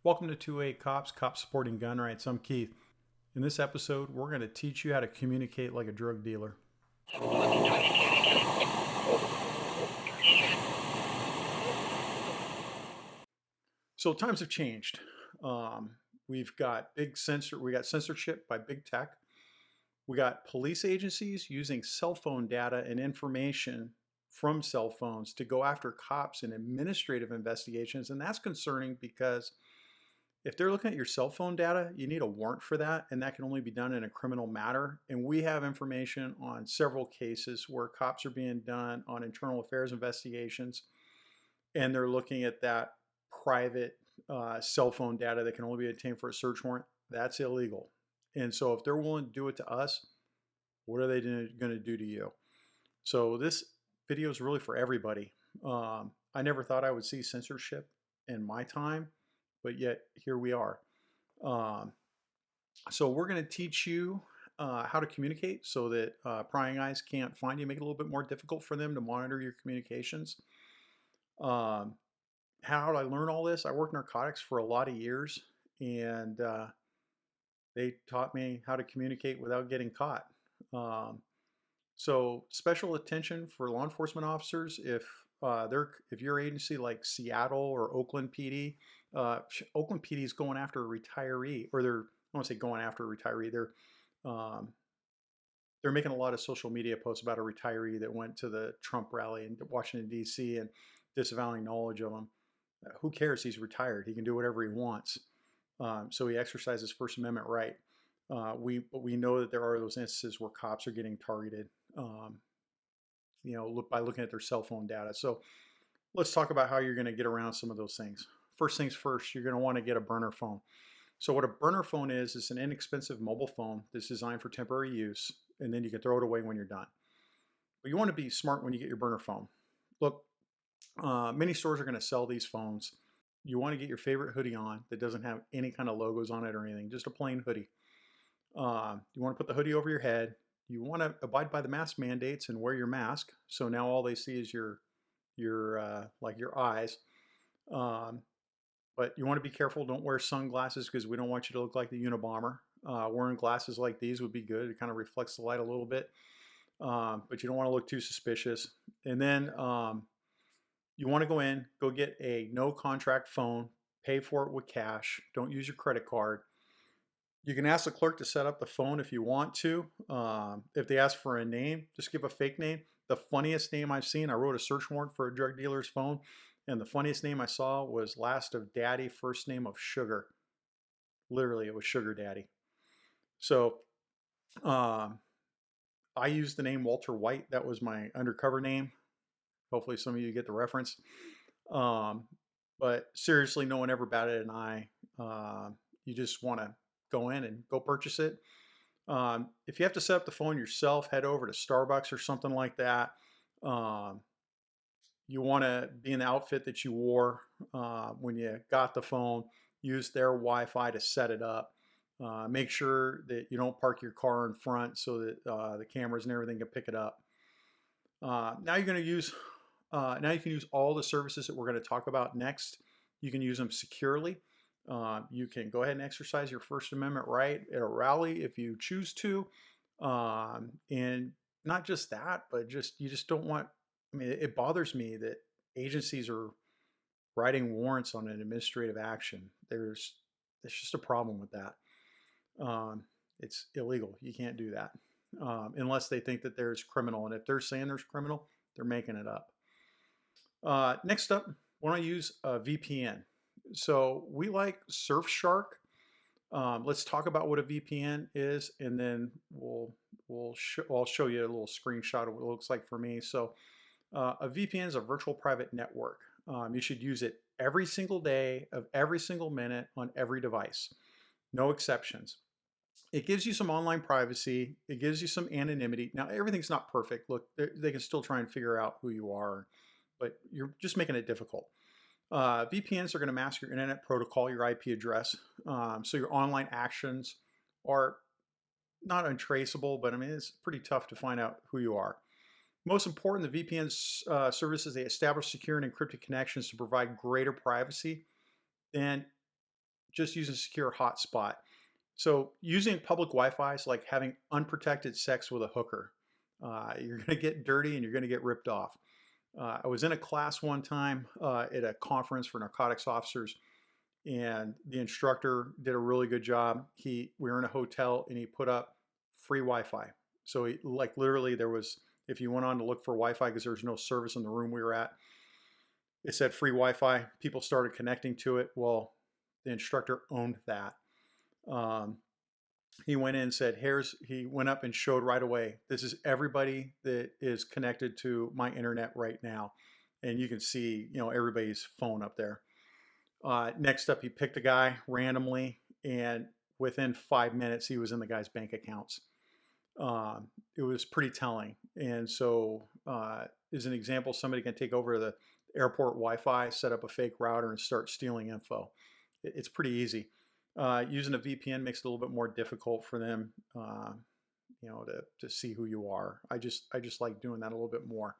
Welcome to 2A Cops, Cops Supporting Gun Rights. I'm Keith. In this episode, we're going to teach you how to communicate like a drug dealer. So times have changed. We've got we got censorship by big tech. We got police agencies using cell phone data and information from cell phones to go after cops in administrative investigations. And that's concerning because if they're looking at your cell phone data, you need a warrant for that, and that can only be done in a criminal matter. And we have information on several cases where cops are being done on internal affairs investigations, and they're looking at that private cell phone data that can only be obtained for a search warrant. That's illegal. And so if they're willing to do it to us, what are they going to do to you? So this video is really for everybody. I never thought I would see censorship in my time, but yet here we are. So we're going to teach you how to communicate so that prying eyes can't find you, make it a little bit more difficult for them to monitor your communications. How did I learn all this? I worked narcotics for a lot of years, and they taught me how to communicate without getting caught. So special attention for law enforcement officers if your agency like Seattle or Oakland PD. Oakland PD is going after a retiree, or I don't want to say going after a retiree. They're making a lot of social media posts about a retiree that went to the Trump rally in Washington D.C. and disavowing knowledge of him. Who cares? He's retired. He can do whatever he wants. So he exercises First Amendment right. We know that there are those instances where cops are getting targeted, by looking at their cell phone data. So let's talk about how you're going to get around some of those things. First things first, you're going to want to get a burner phone. So what a burner phone is an inexpensive mobile phone that's designed for temporary use, and then you can throw it away when you're done. But you want to be smart when you get your burner phone. Look, many stores are going to sell these phones. You want to get your favorite hoodie on that doesn't have any kind of logos on it or anything, just a plain hoodie. You want to put the hoodie over your head. You want to abide by the mask mandates and wear your mask. So now all they see is your eyes. But you want to be careful. Don't wear sunglasses because we don't want you to look like the Unabomber. Wearing glasses like these would be good. It kind of reflects the light a little bit. But you don't want to look too suspicious. And then you want to go get a no contract phone. Pay for it with cash. Don't use your credit card. You can ask the clerk to set up the phone if you want to. If they ask for a name, just give a fake name. The funniest name I've seen, I wrote a search warrant for a drug dealer's phone, and the funniest name I saw was last of daddy, first name of sugar. Literally, it was Sugar Daddy. So I used the name Walter White. That was my undercover name. Hopefully some of you get the reference. But seriously, no one ever batted an eye. You just want to go in and go purchase it. If you have to set up the phone yourself, head over to Starbucks or something like that. You want to be in the outfit that you wore when you got the phone. Use their Wi-Fi to set it up. Make sure that you don't park your car in front so that the cameras and everything can pick it up. Now you can use all the services that we're going to talk about next. You can use them securely. You can go ahead and exercise your First Amendment right at a rally if you choose to. And not just that, but you just don't want, it bothers me that agencies are writing warrants on an administrative action. There's just a problem with that. It's illegal. You can't do that unless they think that there's criminal. And if they're saying there's criminal, they're making it up. Next up, want to use a VPN. So we like Surfshark. Let's talk about what a VPN is, and then I'll show you a little screenshot of what it looks like for me. So a VPN is a virtual private network. You should use it every single day of every single minute on every device. No exceptions. It gives you some online privacy. It gives you some anonymity. Now, everything's not perfect. Look, they can still try and figure out who you are, but you're just making it difficult. VPNs are going to mask your internet protocol, your IP address. So your online actions are not untraceable, but it's pretty tough to find out who you are. Most important, the VPN services, they establish secure and encrypted connections to provide greater privacy than just use a secure hotspot. So using public Wi-Fi is like having unprotected sex with a hooker. You're going to get dirty and you're going to get ripped off. I was in a class one time at a conference for narcotics officers, and the instructor did a really good job. We were in a hotel and he put up free Wi-Fi. So like literally there was, if you went on to look for Wi-Fi because there was no service in the room we were at, it said free Wi-Fi. People started connecting to it. Well, the instructor owned that. Um, he went in and said, he went up and showed right away, this is everybody that is connected to my internet right now. And you can see, everybody's phone up there. Next up, he picked a guy randomly, and within 5 minutes, he was in the guy's bank accounts. It was pretty telling. And so, as an example, somebody can take over the airport Wi-Fi, set up a fake router, and start stealing info. It's pretty easy. Using a VPN makes it a little bit more difficult for them, to see who you are. I just like doing that a little bit more.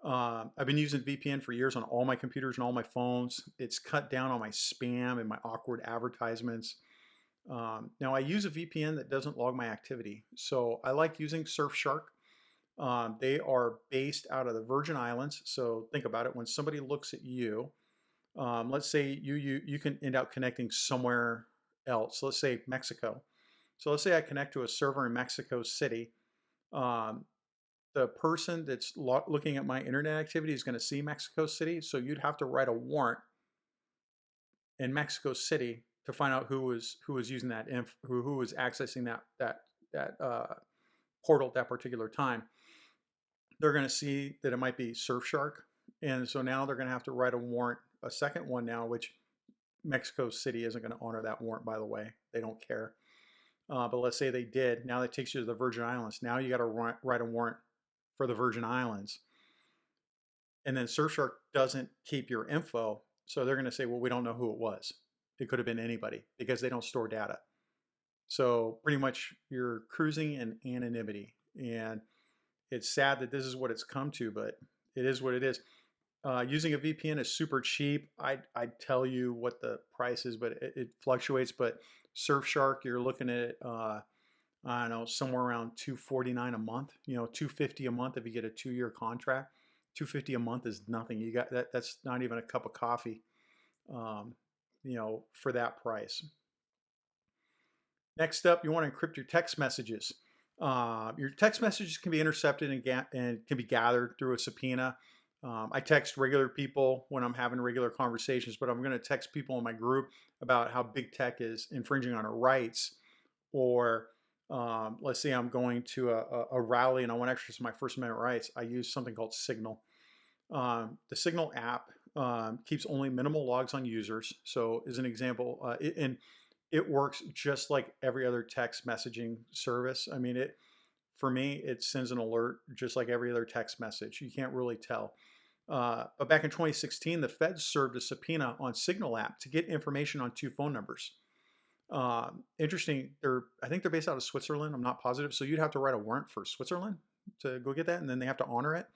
I've been using VPN for years on all my computers and all my phones. It's cut down on my spam and my awkward advertisements. Now I use a VPN that doesn't log my activity. So I like using Surfshark. They are based out of the Virgin Islands. So think about it. When somebody looks at you, let's say you can end up connecting somewhere else. Let's say Mexico. So let's say I connect to a server in Mexico City. The person that's looking at my internet activity is going to see Mexico City. So you'd have to write a warrant in Mexico City to find out who was using that who was accessing that portal at that particular time. They're going to see that it might be Surfshark, and so now they're going to have to write a warrant, a second one now, which Mexico City isn't going to honor that warrant, by the way. They don't care. But let's say they did. Now that takes you to the Virgin Islands. Now you got to write a warrant for the Virgin Islands. And then Surfshark doesn't keep your info. So they're going to say, well, we don't know who it was. It could have been anybody because they don't store data. So pretty much you're cruising in anonymity. And it's sad that this is what it's come to, but it is what it is. Using a VPN is super cheap. I'd tell you what the price is, but it fluctuates. But Surfshark, you're looking at I don't know, somewhere around $249 a month. $250 a month if you get a 2-year contract. $250 a month is nothing. You got that. That's not even a cup of coffee. For that price. Next up, you want to encrypt your text messages. Your text messages can be intercepted and can be gathered through a subpoena. I text regular people when I'm having regular conversations, but I'm going to text people in my group about how big tech is infringing on our rights. Or let's say I'm going to a rally and I want to exercise my First Amendment rights. I use something called Signal. The Signal app keeps only minimal logs on users. So as an example, it works just like every other text messaging service. I mean, for me, it sends an alert just like every other text message. You can't really tell. But back in 2016, the feds served a subpoena on Signal app to get information on 2 phone numbers. Interesting. I think they're based out of Switzerland. I'm not positive. So you'd have to write a warrant for Switzerland to go get that, and then they have to honor it.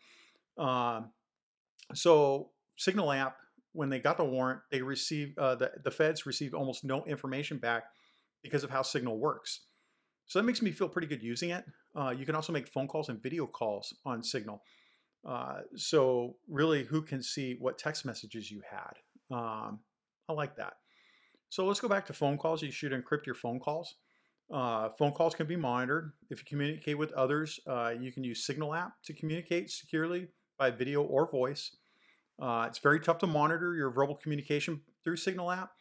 So Signal app, when they got the warrant, they received the feds received almost no information back because of how Signal works. So that makes me feel pretty good using it. You can also make phone calls and video calls on Signal. So really, who can see what text messages you had? I like that. So let's go back to phone calls. You should encrypt your phone calls. Phone calls can be monitored. If you communicate with others, you can use Signal app to communicate securely by video or voice. It's very tough to monitor your verbal communication through Signal app.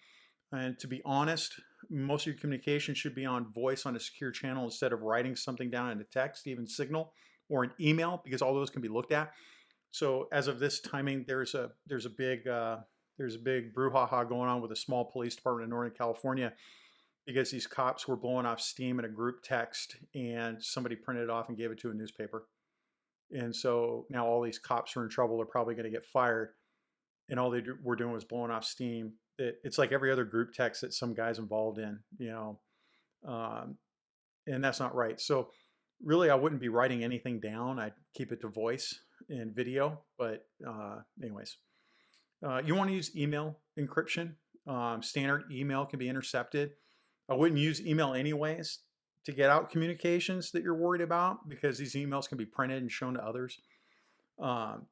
And to be honest, most of your communication should be on voice on a secure channel instead of writing something down in a text, even Signal or an email, because all those can be looked at. So as of this timing, there's a big brouhaha going on with a small police department in Northern California because these cops were blowing off steam in a group text and somebody printed it off and gave it to a newspaper. And so now all these cops are in trouble. They're probably going to get fired. And all they were doing was blowing off steam. It's like every other group text that some guy's involved in, and that's not right. So really, I wouldn't be writing anything down. I'd keep it to voice and video. But anyways, you want to use email encryption. Standard email can be intercepted. I wouldn't use email anyways to get out communications that you're worried about, because these emails can be printed and shown to others. Um,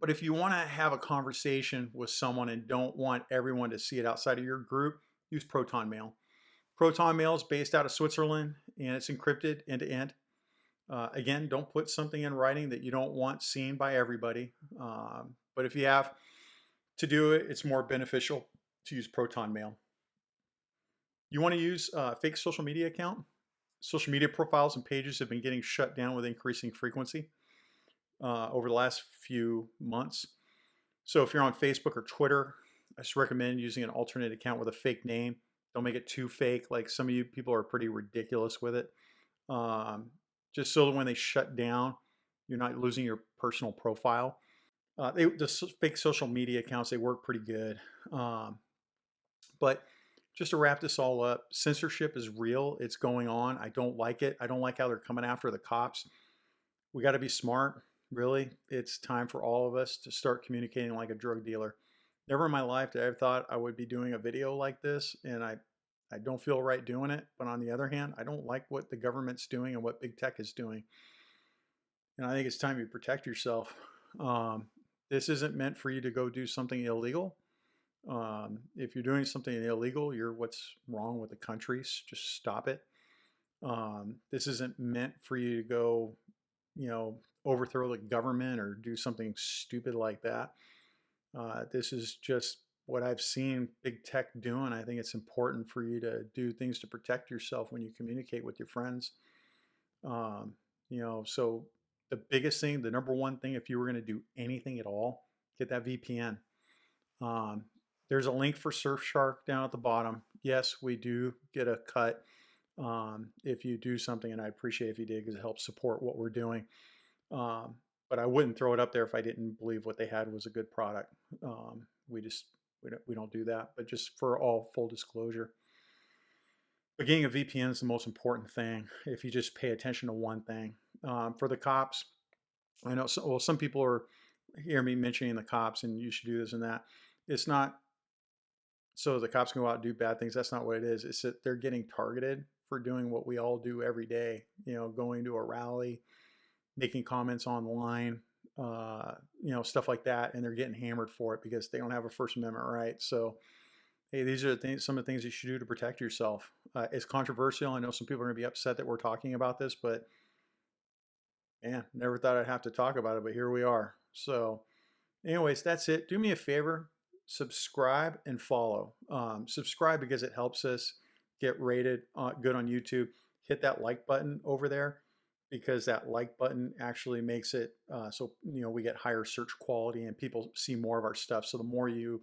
but if you want to have a conversation with someone and don't want everyone to see it outside of your group, use Proton Mail. Proton Mail is based out of Switzerland and it's encrypted end to end. Again, don't put something in writing that you don't want seen by everybody. But if you have to do it, it's more beneficial to use Proton Mail. You want to use a fake social media account? Social media profiles and pages have been getting shut down with increasing frequency over the last few months. So if you're on Facebook or Twitter, I just recommend using an alternate account with a fake name. Don't make it too fake. Like, some of you people are pretty ridiculous with it. Just so that when they shut down, you're not losing your personal profile. The fake social media accounts, they work pretty good. But just to wrap this all up, censorship is real. It's going on. I don't like it. I don't like how they're coming after the cops. We got to be smart. Really, it's time for all of us to start communicating like a drug dealer. Never in my life did I ever thought I would be doing a video like this, and I don't feel right doing it. But on the other hand, I don't like what the government's doing and what big tech is doing. And I think it's time you protect yourself. This isn't meant for you to go do something illegal. If you're doing something illegal, you're what's wrong with the country. Just stop it. This isn't meant for you to go, overthrow the government or do something stupid like that. This is just what I've seen big tech doing. I think it's important for you to do things to protect yourself when you communicate with your friends. So the biggest thing, the number one thing, if you were going to do anything at all, get that VPN. There's a link for Surfshark down at the bottom. Yes, we do get a cut if you do something, and I'd appreciate if you did, because it helps support what we're doing. But I wouldn't throw it up there if I didn't believe what they had was a good product. We don't do that. But just for all full disclosure, but getting a VPN is the most important thing if you just pay attention to one thing. For the cops, I know some people are hear me mentioning the cops and you should do this and that. It's not so the cops can go out and do bad things. That's not what it is. It's that they're getting targeted for doing what we all do every day. Going to a rally, making comments online, stuff like that, and they're getting hammered for it because they don't have a First Amendment right. So, hey, these are some of the things you should do to protect yourself. It's controversial. I know some people are going to be upset that we're talking about this, but man, never thought I'd have to talk about it, but here we are. So, anyways, that's it. Do me a favor, subscribe and follow. Subscribe because it helps us get rated good on YouTube. Hit that like button over there, because that like button actually makes it so we get higher search quality and people see more of our stuff. So the more you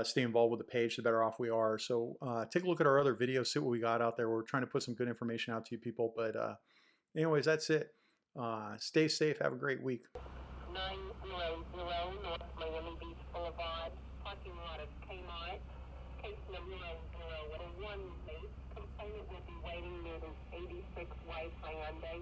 stay involved with the page, the better off we are. So take a look at our other videos, see what we got out there. We're trying to put some good information out to you people. But anyways, that's it. Stay safe. Have a great week. 900 North Miami Beach Boulevard, parking lot of Kmart, case number 001 8. Complainant will be waiting near this 86 white Hyundai.